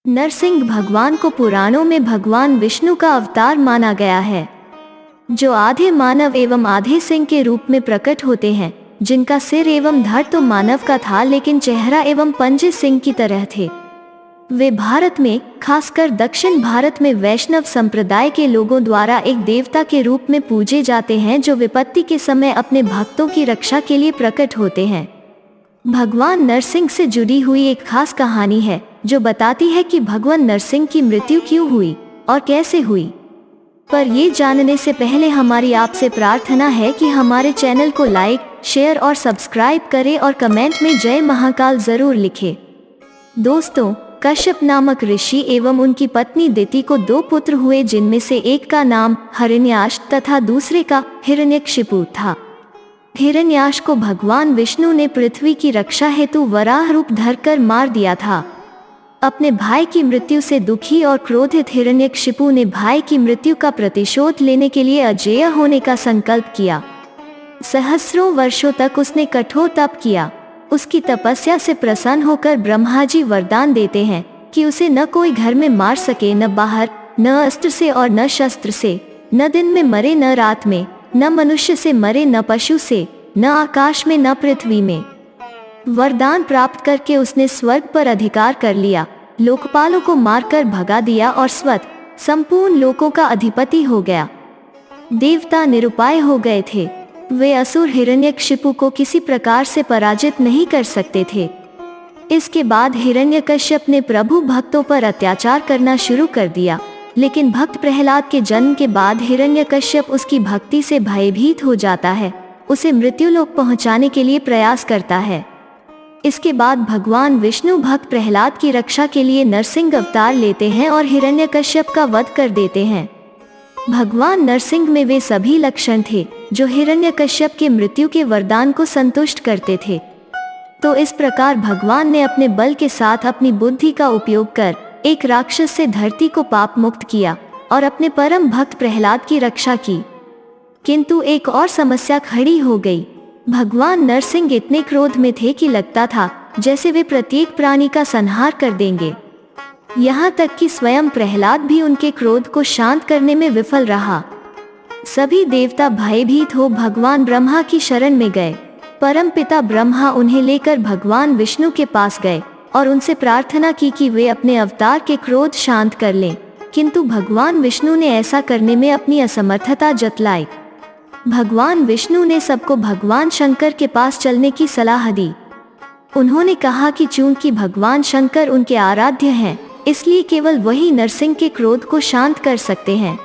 नरसिंह भगवान को पुराणों में भगवान विष्णु का अवतार माना गया है, जो आधे मानव एवं आधे सिंह के रूप में प्रकट होते हैं, जिनका सिर एवं धड़ तो मानव का था लेकिन चेहरा एवं पंजे सिंह की तरह थे। वे भारत में, खासकर दक्षिण भारत में वैष्णव संप्रदाय के लोगों द्वारा एक देवता के रूप में पूजे जाते हैं, जो विपत्ति के समय अपने भक्तों की रक्षा के लिए प्रकट होते हैं। भगवान नरसिंह से जुड़ी हुई एक खास कहानी है जो बताती है कि भगवान नरसिंह की मृत्यु क्यों हुई और कैसे हुई। पर ये जानने से पहले हमारी आपसे प्रार्थना है कि हमारे चैनल को लाइक, शेयर और सब्सक्राइब करें और कमेंट में जय महाकाल जरूर लिखें। दोस्तों, कश्यप नामक ऋषि एवं उनकी पत्नी दिति को 2 पुत्र हुए, जिनमें से एक का नाम हिरण्याक्ष तथा दूसरे का हिरण्यकशिपु था। हिरण्याक्ष को भगवान विष्णु ने पृथ्वी की रक्षा हेतु वराह रूप धरकर मार दिया था। अपने भाई की मृत्यु से दुखी और क्रोधित हिरण्यकशिपु ने भाई की मृत्यु का प्रतिशोध लेने के लिए अजेय होने का संकल्प किया। सहस्रों वर्षों तक उसने कठोर तप किया। उसकी तपस्या से प्रसन्न होकर ब्रह्मा जी वरदान देते हैं कि उसे न कोई घर में मार सके, न बाहर, न अस्त्र से और न शस्त्र से, न दिन में मरे न रात में, न मनुष्य से मरे न पशु से, न आकाश में न पृथ्वी में। वरदान प्राप्त करके उसने स्वर्ग पर अधिकार कर लिया, लोकपालों को मारकर भगा दिया और स्वतः संपूर्ण लोकों का अधिपति हो गया। देवता निरुपाय हो गए थे। वे असुर हिरण्यकशिपु को किसी प्रकार से पराजित नहीं कर सकते थे। इसके बाद हिरण्यकश्यप ने प्रभु भक्तों पर अत्याचार करना शुरू कर दिया, लेकिन भक्त प्रहलाद के जन्म के बाद हिरण्यकश्यप उसकी भक्ति से भयभीत हो जाता है, उसे मृत्युलोक पहुंचाने के लिए प्रयास करता है। इसके बाद भगवान विष्णु भक्त प्रहलाद की रक्षा के लिए नरसिंह अवतार लेते हैं और हिरण्यकश्यप का वध कर देते हैं। भगवान नरसिंह में वे सभी लक्षण थे जो हिरण्यकश्यप के मृत्यु के वरदान को संतुष्ट करते थे। तो इस प्रकार भगवान ने अपने बल के साथ अपनी बुद्धि का उपयोग कर एक राक्षस से धरती को पाप मुक्त किया और अपने परम भक्त प्रहलाद की रक्षा की। किंतु एक और समस्या खड़ी हो गई। भगवान नरसिंह इतने क्रोध में थे कि लगता था जैसे वे प्रत्येक प्राणी का संहार कर देंगे। यहाँ तक कि स्वयं प्रहलाद भी उनके क्रोध को शांत करने में विफल रहा। सभी देवता भयभीत हो भगवान ब्रह्मा की शरण में गए। परम पिता ब्रह्मा उन्हें लेकर भगवान विष्णु के पास गए और उनसे प्रार्थना की कि वे अपने अवतार के क्रोध शांत कर लें, किंतु भगवान विष्णु ने ऐसा करने में अपनी असमर्थता जतलाई। भगवान विष्णु ने सबको भगवान शंकर के पास चलने की सलाह दी। उन्होंने कहा कि चूंकि भगवान शंकर उनके आराध्य हैं, इसलिए केवल वही नरसिंह के क्रोध को शांत कर सकते हैं।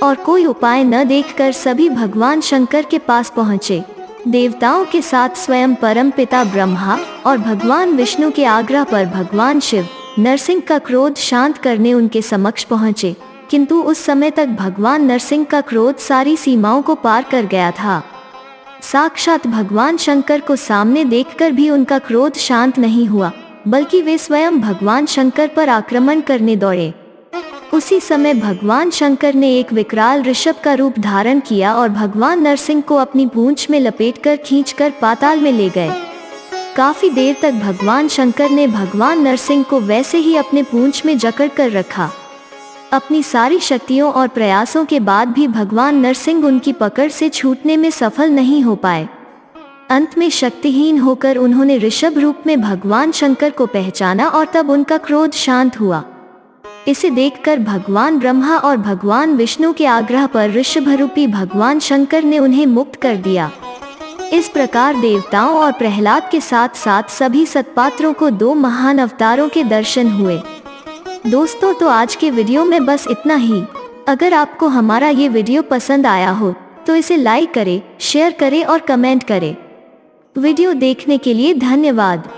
और कोई उपाय न देखकर सभी भगवान शंकर के पास पहुँचे। देवताओं के साथ स्वयं परम पिता ब्रह्मा और भगवान विष्णु के आग्रह पर भगवान शिव नरसिंह का क्रोध शांत करने उनके समक्ष पहुँचे, किंतु उस समय तक भगवान नरसिंह का क्रोध सारी सीमाओं को पार कर गया था। साक्षात भगवान शंकर को सामने देखकर भी उनका क्रोध शांत नहीं हुआ, बल्कि वे स्वयं भगवान शंकर पर आक्रमण करने दौड़े। उसी समय भगवान शंकर ने एक विकराल ऋषभ का रूप धारण किया और भगवान नरसिंह को अपनी पूंछ में लपेटकर खींचकर पाताल में ले गए। काफी देर तक भगवान शंकर ने भगवान नरसिंह को वैसे ही अपने पूंछ में जकड़ कर रखा। अपनी सारी शक्तियों और प्रयासों के बाद भी भगवान नरसिंह उनकी पकड़ से छूटने में सफल नहीं हो पाए। अंत में शक्तिहीन होकर उन्होंने ऋषभ रूप में भगवान शंकर को पहचाना और तब उनका क्रोध शांत हुआ। इसे देखकर भगवान ब्रह्मा और भगवान विष्णु के आग्रह पर ऋषभ रूपी भगवान शंकर ने उन्हें मुक्त कर दिया। इस प्रकार देवताओं और प्रहलाद के साथ साथ सभी सत्पात्रों को 2 महान अवतारों के दर्शन हुए। दोस्तों, तो आज के वीडियो में बस इतना ही। अगर आपको हमारा ये वीडियो पसंद आया हो तो इसे लाइक करें, शेयर करें और कमेंट करें। वीडियो देखने के लिए धन्यवाद।